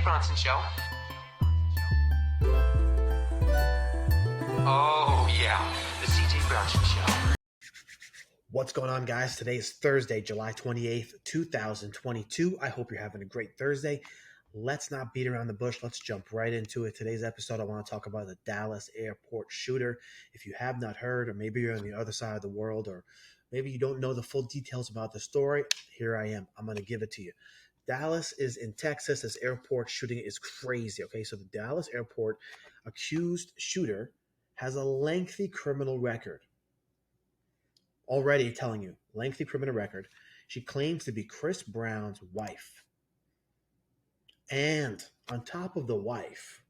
Bronson Show. Oh, yeah, the CJ Bronson Show. What's going on, guys? Today is Thursday, July 28th, 2022. I hope you're having a great Thursday. Let's not beat around the bush. Let's jump right into it. Today's episode, I want to talk about the Dallas airport shooter. If you have not heard, or maybe you're on the other side of the world, or maybe you don't know the full details about the story, here I am. I'm going to give it to you. Dallas is in Texas. This airport shooting is crazy, okay? So the Dallas airport accused shooter has a lengthy criminal record. Already telling you, lengthy criminal record. She claims to be Chris Brown's wife. And on top of the wife,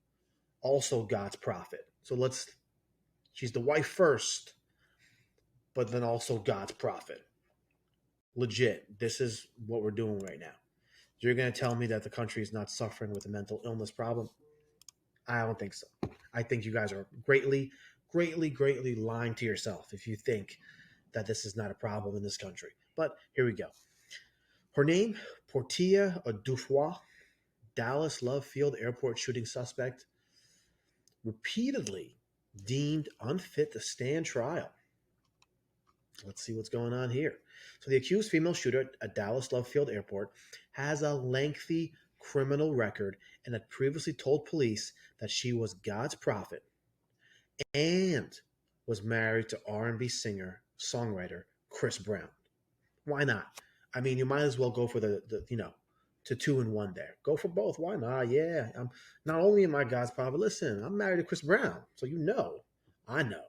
also God's prophet. So she's the wife first, but then also God's prophet. Legit, this is what we're doing right now. You're going to tell me that the country is not suffering with a mental illness problem? I don't think so. I think you guys are greatly lying to yourself if you think that this is not a problem in this country. But here we go. Her name, Portia Odufuwa, Dallas Love Field airport shooting suspect, repeatedly deemed unfit to stand trial. Let's see what's going on here. So the accused female shooter at Dallas Love Field Airport has a lengthy criminal record and had previously told police that she was God's prophet and was married to R&B singer, songwriter Chris Brown. Why not? I mean, you might as well go for the to 2 in 1 there. Go for both. Why not? Yeah. I'm not only am I God's prophet, listen, I'm married to Chris Brown. So I know.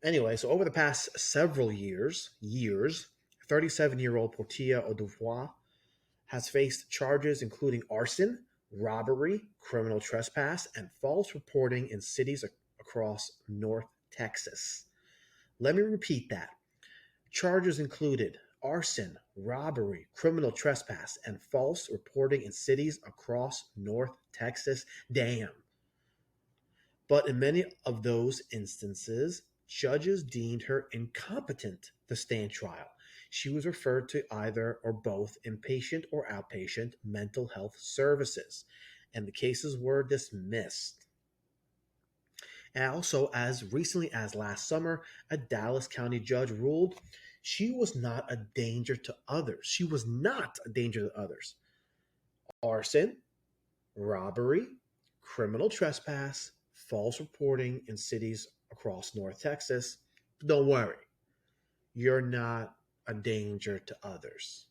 Anyway, so over the past several years, 37-year-old Portia Odufuwa has faced charges including arson, robbery, criminal trespass, and false reporting in cities across North Texas. Let me repeat that. Charges included arson, robbery, criminal trespass, and false reporting in cities across North Texas. Damn. But in many of those instances, judges deemed her incompetent to stand trial. She was referred to either or both inpatient or outpatient mental health services, and the cases were dismissed. And also, as recently as last summer, a Dallas County judge ruled she was not a danger to others. She was not a danger to others. Arson, robbery, criminal trespass, false reporting in cities across North Texas. Don't worry, you're not a danger to others.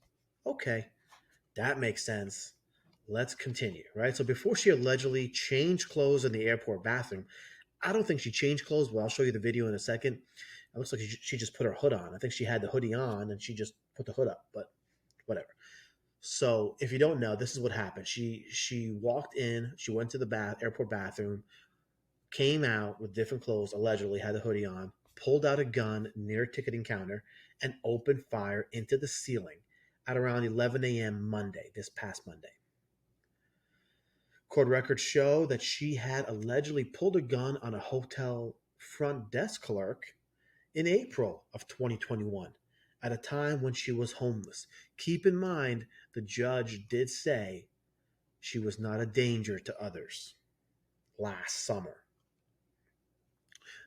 Okay, that makes sense. Let's continue, right? So before she allegedly changed clothes in the airport bathroom, I don't think she changed clothes, but I'll show you the video in a second. It looks like she just put her hood on. I think she had the hoodie on and she just put the hood up, but whatever. So if you don't know, this is what happened. She walked in, she went to the airport bathroom, came out with different clothes, allegedly had the hoodie on, pulled out a gun near a ticketing counter, and opened fire into the ceiling at around 11 a.m. this past Monday. Court records show that she had allegedly pulled a gun on a hotel front desk clerk in April of 2021 at a time when she was homeless. Keep in mind, the judge did say she was not a danger to others last summer.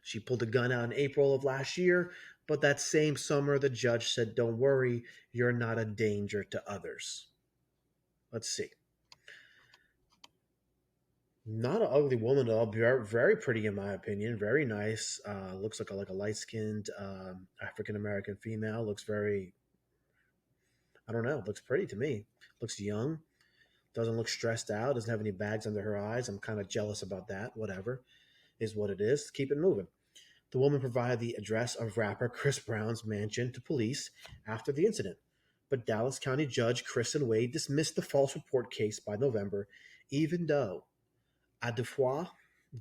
She pulled a gun out in April of last year, but that same summer, the judge said, don't worry, you're not a danger to others. Let's see. Not an ugly woman at all. Very, very pretty in my opinion. Very nice. Looks like a light-skinned African-American female. Looks very, I don't know, looks pretty to me. Looks young. Doesn't look stressed out. Doesn't have any bags under her eyes. I'm kind of jealous about that. Whatever. Is what it is. Keep it moving. The woman provided the address of rapper Chris Brown's mansion to police after the incident. But Dallas County Judge Kristen Wade dismissed the false report case by November, even though Odufuwa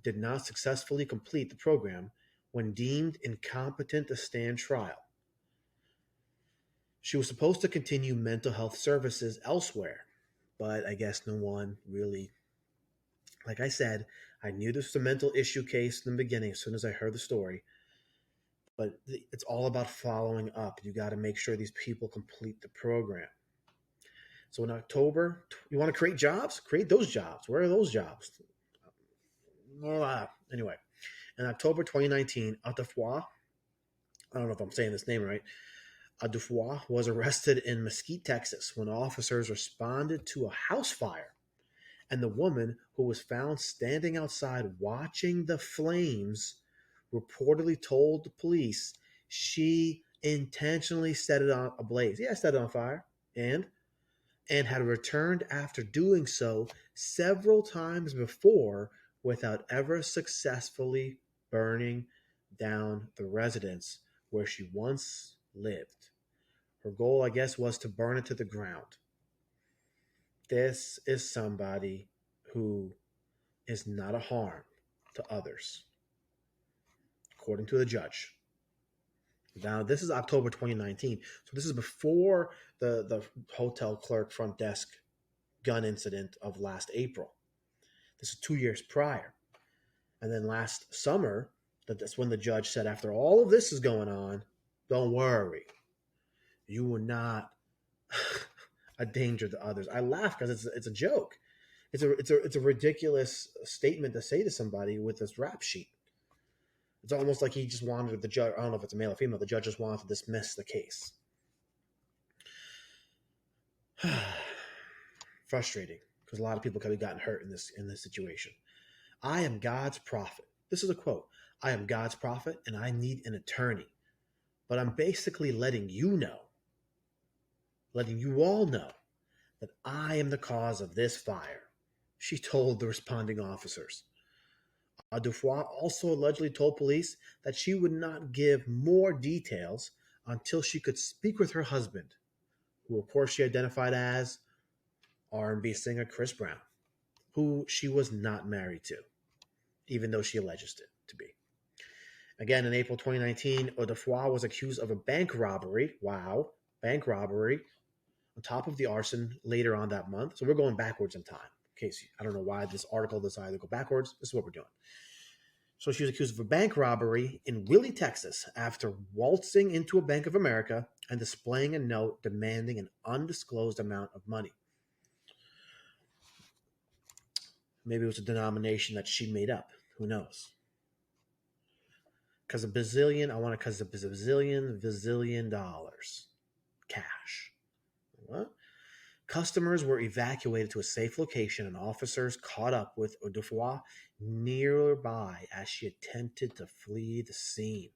did not successfully complete the program when deemed incompetent to stand trial. She was supposed to continue mental health services elsewhere, but I guess no one really. Like I said, I knew this was a mental issue case in the beginning as soon as I heard the story, but it's all about following up. You got to make sure these people complete the program. So in October, you want to create jobs? Create those jobs. Where are those jobs? Anyway, in October 2019, Odufuwa, I don't know if I'm saying this name right, Odufuwa was arrested in Mesquite, Texas, when officers responded to a house fire. And the woman who was found standing outside watching the flames reportedly told the police she intentionally set it on ablaze. Yeah, set it on fire. And had returned after doing so several times before without ever successfully burning down the residence where she once lived. Her goal, I guess, was to burn it to the ground. This is somebody who is not a harm to others, according to the judge. Now, this is October 2019. So this is before the hotel clerk front desk gun incident of last April. This is 2 years prior. And then last summer, that's when the judge said, after all of this is going on, don't worry. You are not a danger to others. I laugh because it's a joke. It's a ridiculous statement to say to somebody with this rap sheet. It's almost like he just wanted the judge. I don't know if it's a male or female. The judge just wanted to dismiss the case. Frustrating because a lot of people could have gotten hurt in this situation. I am God's prophet. This is a quote. I am God's prophet and I need an attorney. But I'm basically letting you all know that I am the cause of this fire, she told the responding officers. Odufuwa also allegedly told police that she would not give more details until she could speak with her husband, who of course she identified as R&B singer Chris Brown, who she was not married to, even though she alleges it to be. Again, in April 2019, Odufuwa was accused of a bank robbery. Wow, bank robbery, on top of the arson later on that month. So we're going backwards in time. In case I don't know why this article decided to go backwards. This is what we're doing. So she was accused of a bank robbery in Willie, Texas, after waltzing into a Bank of America and displaying a note demanding an undisclosed amount of money. Maybe it was a denomination that she made up. Who knows? Because a bazillion dollars cash. What? Customers were evacuated to a safe location and officers caught up with Odufuwa nearby as she attempted to flee the scene.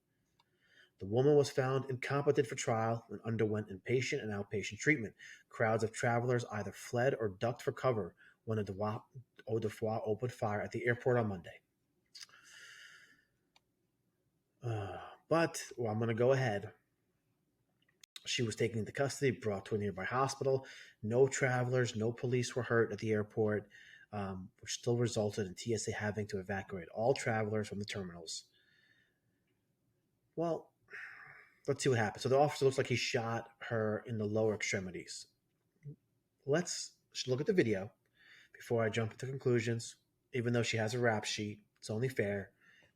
The woman was found incompetent for trial and underwent inpatient and outpatient treatment. Crowds of travelers either fled or ducked for cover when Odufuwa opened fire at the airport on Monday. But I'm going to go ahead. She was taken into custody, brought to a nearby hospital. No travelers, no police were hurt at the airport, which still resulted in TSA having to evacuate all travelers from the terminals. Well, let's see what happens. So the officer looks like he shot her in the lower extremities. Let's look at the video before I jump into conclusions. Even though she has a rap sheet, it's only fair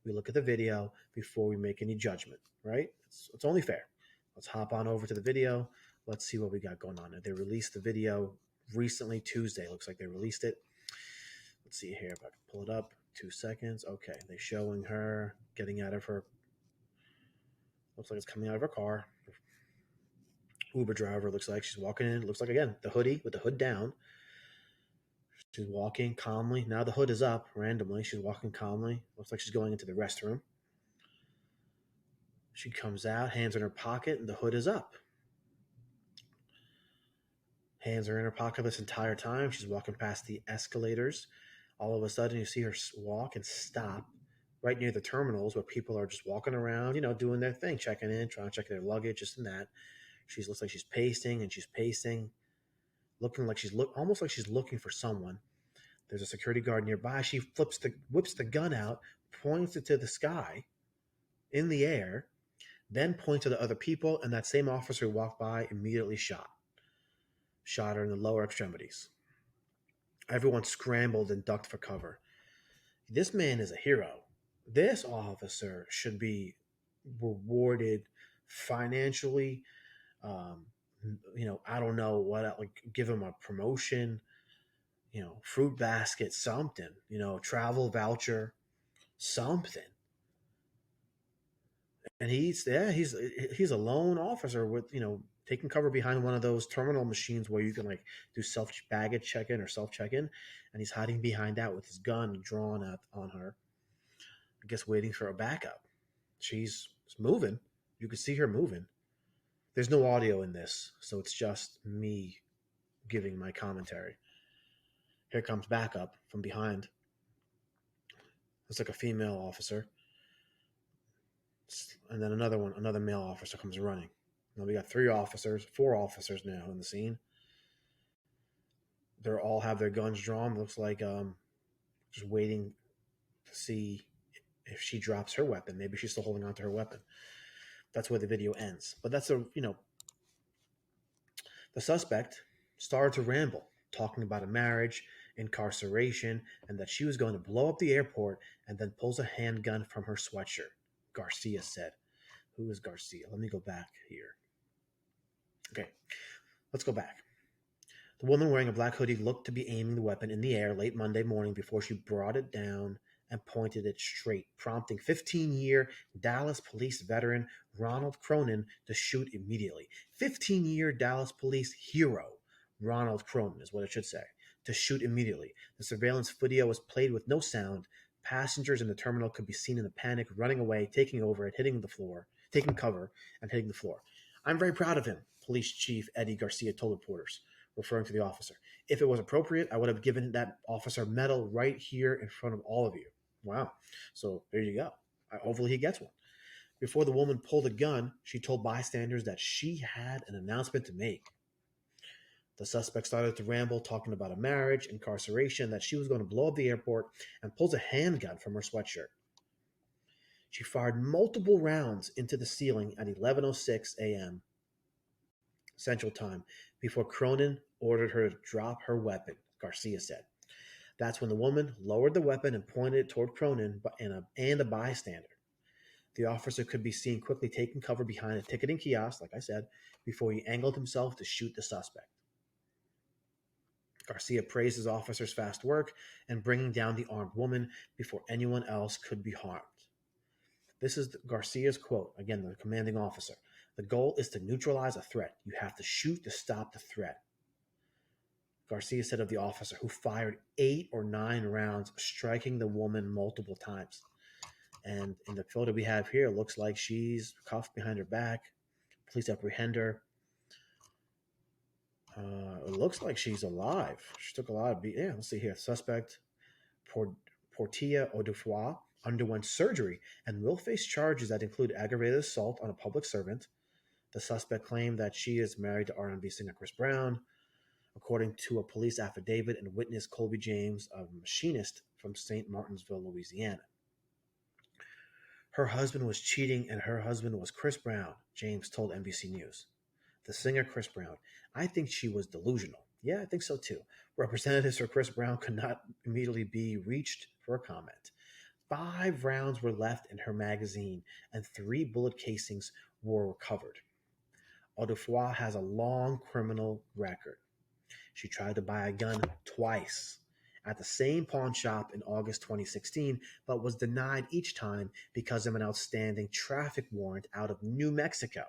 we look at the video before we make any judgment, right? It's only fair. Let's hop on over to the video. Let's see what we got going on. They released the video recently, Tuesday. Looks like they released it. Let's see here if I can pull it up. 2 seconds. Okay, they're showing her getting out of her. Looks like it's coming out of her car. Uber driver looks like she's walking in. Looks like, again, the hoodie with the hood down. She's walking calmly. Now the hood is up randomly. She's walking calmly. Looks like she's going into the restroom. She comes out, hands in her pocket, and the hood is up. Hands are in her pocket this entire time. She's walking past the escalators. All of a sudden, you see her walk and stop right near the terminals where people are just walking around, doing their thing, checking in, trying to check their luggage, just and that. She looks like she's pacing, looking like almost like she's looking for someone. There's a security guard nearby. She whips the gun out, points it to the sky, in the air, then points to the other people, and that same officer who walked by immediately shot her in the lower extremities. Everyone scrambled and ducked for cover. This man is a hero. This officer should be rewarded financially, I don't know what, like give him a promotion, fruit basket, something, travel voucher, something. And he's a lone officer with, taking cover behind one of those terminal machines where you can like do self baggage check in or self check in, and he's hiding behind that with his gun drawn up on her. I guess waiting for a backup. She's moving. You can see her moving. There's no audio in this, so it's just me giving my commentary. Here comes backup from behind. It's like a female officer. And then another male officer comes running. Now we got 4 officers now in the scene. They all have their guns drawn. Looks like just waiting to see if she drops her weapon. Maybe she's still holding on to her weapon. That's where the video ends. But that's the suspect started to ramble, talking about a marriage, incarceration, and that she was going to blow up the airport, and then pulls a handgun from her sweatshirt. Garcia said. Who is Garcia? Let me go back here. Okay, let's go back. The woman wearing a black hoodie looked to be aiming the weapon in the air late Monday morning before she brought it down and pointed it straight, prompting 15-year Dallas police veteran Ronald Cronin to shoot immediately. 15-year Dallas police hero Ronald Cronin is what it should say, to shoot immediately. The surveillance video was played with no sound. Passengers in the terminal could be seen in a panic, running away, taking cover, and hitting the floor. I'm very proud of him, Police Chief Eddie Garcia told reporters, referring to the officer. If it was appropriate, I would have given that officer medal right here in front of all of you. Wow. So there you go. Hopefully he gets one. Before the woman pulled a gun, she told bystanders that she had an announcement to make. The suspect started to ramble, talking about a marriage, incarceration, that she was going to blow up the airport, and pulls a handgun from her sweatshirt. She fired multiple rounds into the ceiling at 11:06 a.m. Central Time before Cronin ordered her to drop her weapon, Garcia said. That's when the woman lowered the weapon and pointed it toward Cronin and a bystander. The officer could be seen quickly taking cover behind a ticketing kiosk, like I said, before he angled himself to shoot the suspect. Garcia praised his officers' fast work in bringing down the armed woman before anyone else could be harmed. This is Garcia's quote, again, the commanding officer. The goal is to neutralize a threat. You have to shoot to stop the threat. Garcia said of the officer, who fired 8 or 9 rounds, striking the woman multiple times. And in the photo we have here, it looks like she's cuffed behind her back. Police apprehend her. It looks like she's alive. She took a lot of beat. Yeah, let's see here. Suspect Portia Odufuwa underwent surgery and will face charges that include aggravated assault on a public servant. The suspect claimed that she is married to R&B singer Chris Brown, according to a police affidavit and witness Colby James, a machinist from St. Martinsville, Louisiana. Her husband was cheating and her husband was Chris Brown, James told NBC News. The singer Chris Brown. I think she was delusional. Yeah, I think so too. Representatives for Chris Brown could not immediately be reached for a comment. 5 rounds were left in her magazine and 3 bullet casings were recovered. Odufuwa has a long criminal record. She tried to buy a gun twice at the same pawn shop in August 2016, but was denied each time because of an outstanding traffic warrant out of New Mexico.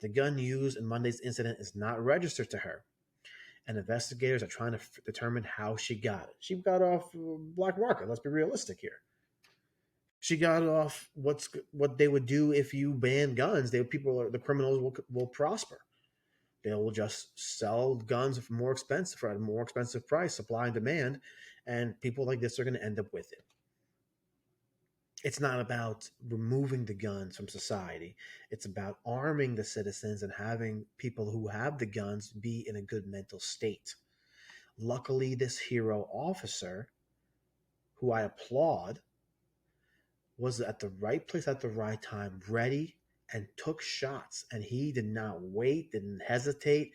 The gun used in Monday's incident is not registered to her, and investigators are trying to determine how she got it. She got off black market. Let's be realistic here. She got off what they would do if you ban guns. The criminals will prosper. They will just sell guns for a more expensive price, supply and demand, and people like this are going to end up with it. It's not about removing the guns from society. It's about arming the citizens and having people who have the guns be in a good mental state. Luckily, this hero officer, who I applaud, was at the right place at the right time, ready, and took shots. And he did not wait, didn't hesitate,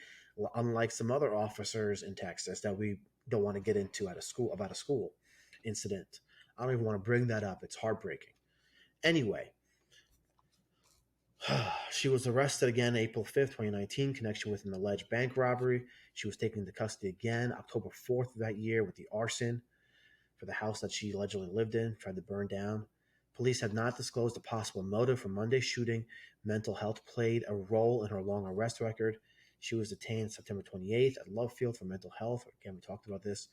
unlike some other officers in Texas that we don't want to get into about a school incident. I don't even want to bring that up. It's heartbreaking. Anyway, She was arrested again April 5th, 2019, in connection with an alleged bank robbery. She was taken into custody again October 4th of that year with the arson for the house that she allegedly lived in, tried to burn down. Police have not disclosed a possible motive for Monday's shooting. Mental health played a role in her long arrest record. She was detained September 28th at Love Field for mental health. Again, we talked about this.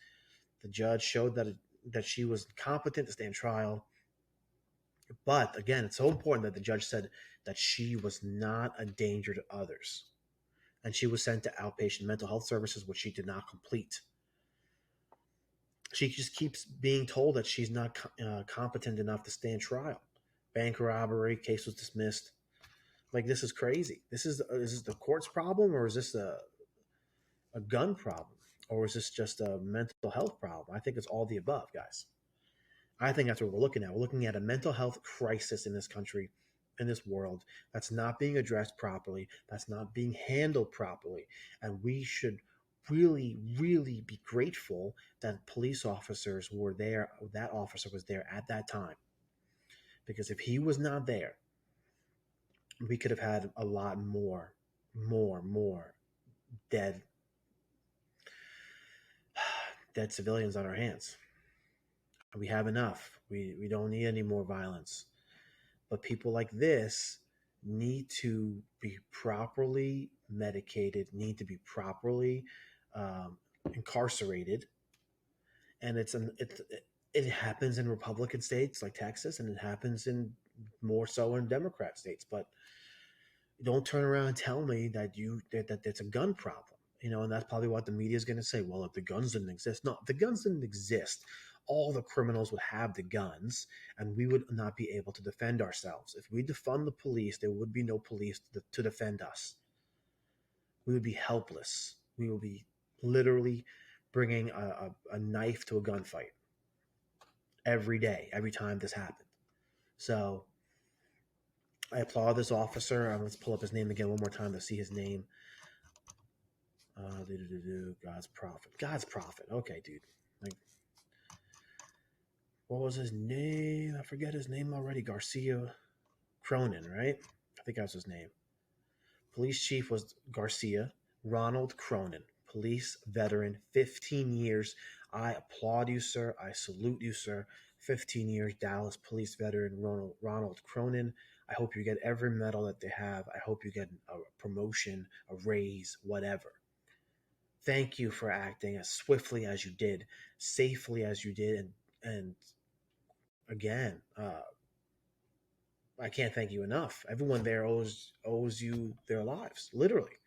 The judge showed that she was competent to stand trial. But again, it's so important that the judge said that she was not a danger to others. And she was sent to outpatient mental health services, which she did not complete. She just keeps being told that she's not competent enough to stand trial. Bank robbery, case was dismissed. Like, this is crazy. Is this the court's problem, or is this a gun problem? Or is this just a mental health problem? I think it's all the above, guys. I think that's what we're looking at. We're looking at a mental health crisis in this country, in this world, that's not being addressed properly, that's not being handled properly. And we should really, really be grateful that police officers were there, that officer was there at that time. Because if he was not there, we could have had a lot more dead civilians on our hands. We have enough. We don't need any more violence. But people like this need to be properly medicated, need to be properly incarcerated. And it happens in Republican states like Texas, and it happens in more so in Democrat states. But don't turn around and tell me that it's a gun problem. And that's probably what the media is going to say. Well, if the guns didn't exist. No, if the guns didn't exist, all the criminals would have the guns, and we would not be able to defend ourselves. If we defund the police, there would be no police to defend us. We would be helpless. We would be literally bringing a knife to a gunfight every day, every time this happened. So I applaud this officer. Let's pull up his name again one more time to see his name. God's prophet. Okay, dude. What was his name? I forget his name already. Garcia Cronin, right? I think that was his name. Police chief was Garcia. Ronald Cronin, police veteran, 15 years. I applaud you, sir. I salute you, sir. 15 years, Dallas police veteran Ronald Cronin. I hope you get every medal that they have. I hope you get a promotion, a raise, whatever. Thank you for acting as swiftly as you did, safely as you did, and again, I can't thank you enough. Everyone there owes you their lives, literally.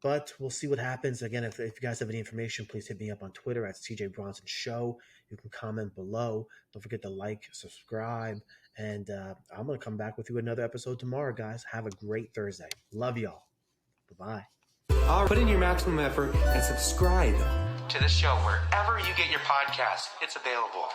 But we'll see what happens. Again, if you guys have any information, please hit me up on Twitter at CJ Bronson Show. You can comment below. Don't forget to like, subscribe, and I'm going to come back with you another episode tomorrow, guys. Have a great Thursday. Love y'all. Bye-bye. Put in your maximum effort and subscribe to the show wherever you get your podcasts. It's available.